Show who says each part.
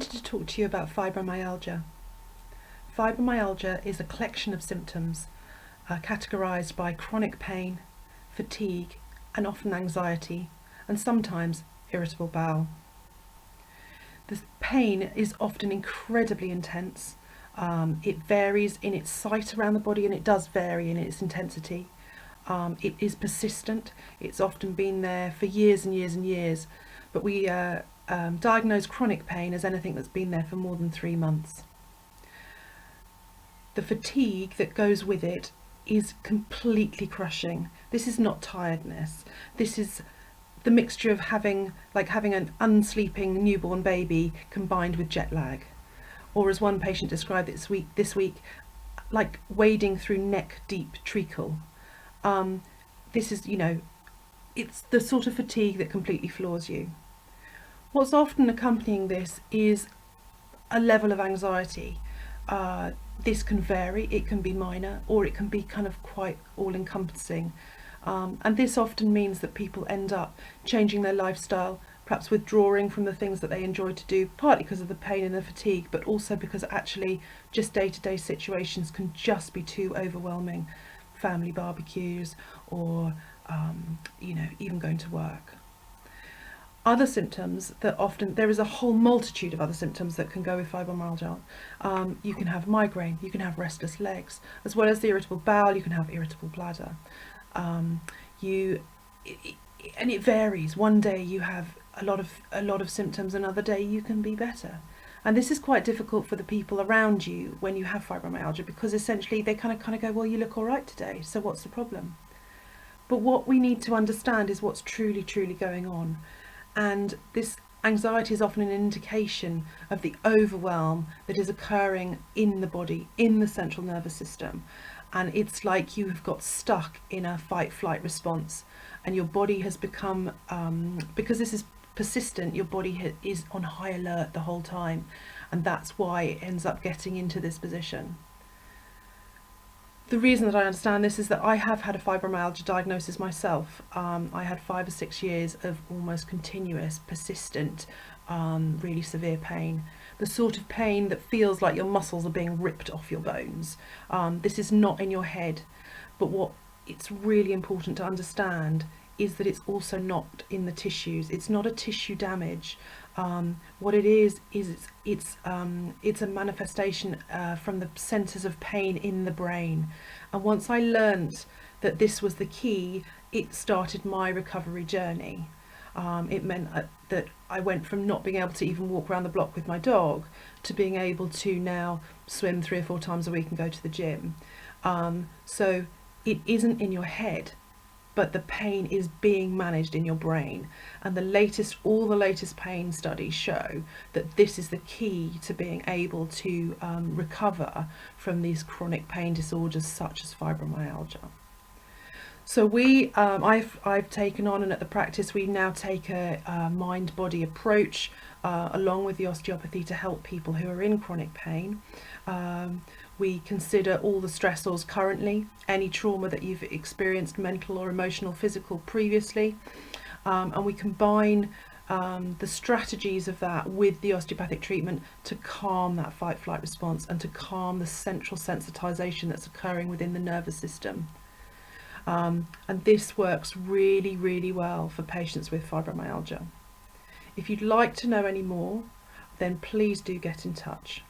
Speaker 1: wanted to talk to you about fibromyalgia. Fibromyalgia is a collection of symptoms categorised by chronic pain, fatigue, and often anxiety, and sometimes irritable bowel. The pain is often incredibly intense. It varies in its site around the body, and it does vary in its intensity. It is persistent. It's often been there for years and years and years, but we diagnose chronic pain as anything that's been there for more than 3 months. The fatigue that goes with it is completely crushing. This is not tiredness. This is the mixture of having an unsleeping newborn baby combined with jet lag. Or as one patient described it this week, like wading through neck deep treacle. This is, it's the sort of fatigue that completely floors you. What's often accompanying this is a level of anxiety. This can vary. It can be minor, or it can be kind of quite all-encompassing. And this often means that people end up changing their lifestyle, perhaps withdrawing from the things that they enjoy to do, partly because of the pain and the fatigue, but also because actually just day-to-day situations can just be too overwhelming. Family barbecues, or even going to work. Other symptoms that there is a whole multitude of other symptoms that can go with fibromyalgia. You can have migraine, you can have restless legs, as well as the irritable bowel. You can have irritable bladder. And it varies. One day you have a lot of symptoms, another day you can be better. And this is quite difficult for the people around you when you have fibromyalgia, because essentially they kind of go, well, you look all right today, so what's the problem? But what we need to understand is what's truly going on. And this anxiety is often an indication of the overwhelm that is occurring in the body, in the central nervous system. And it's like you have got stuck in a fight-flight response, and your body has become, because this is persistent, your body is on high alert the whole time, and that's why it ends up getting into this position. The reason that I understand this is that I have had a fibromyalgia diagnosis myself. I had 5 or 6 years of almost continuous, persistent, really severe pain. The sort of pain that feels like your muscles are being ripped off your bones. This is not in your head, but what it's really important to understand is that it's also not in the tissues. It's not a tissue damage. What it is it's a manifestation from the centers of pain in the brain. And once I learned that this was the key, it started my recovery journey. It meant that I went from not being able to even walk around the block with my dog to being able to now swim 3 or 4 times a week and go to the gym. So it isn't in your head, but the pain is being managed in your brain. And all the latest pain studies show that this is the key to being able to recover from these chronic pain disorders such as fibromyalgia. So I've taken on, and at the practice we now take a mind-body approach along with the osteopathy to help people who are in chronic pain. We consider all the stressors currently, any trauma that you've experienced, mental or emotional, physical, previously, and we combine the strategies of that with the osteopathic treatment to calm that fight-flight response and to calm the central sensitization that's occurring within the nervous system. And this works really well for patients with fibromyalgia. If you'd like to know any more, then please do get in touch.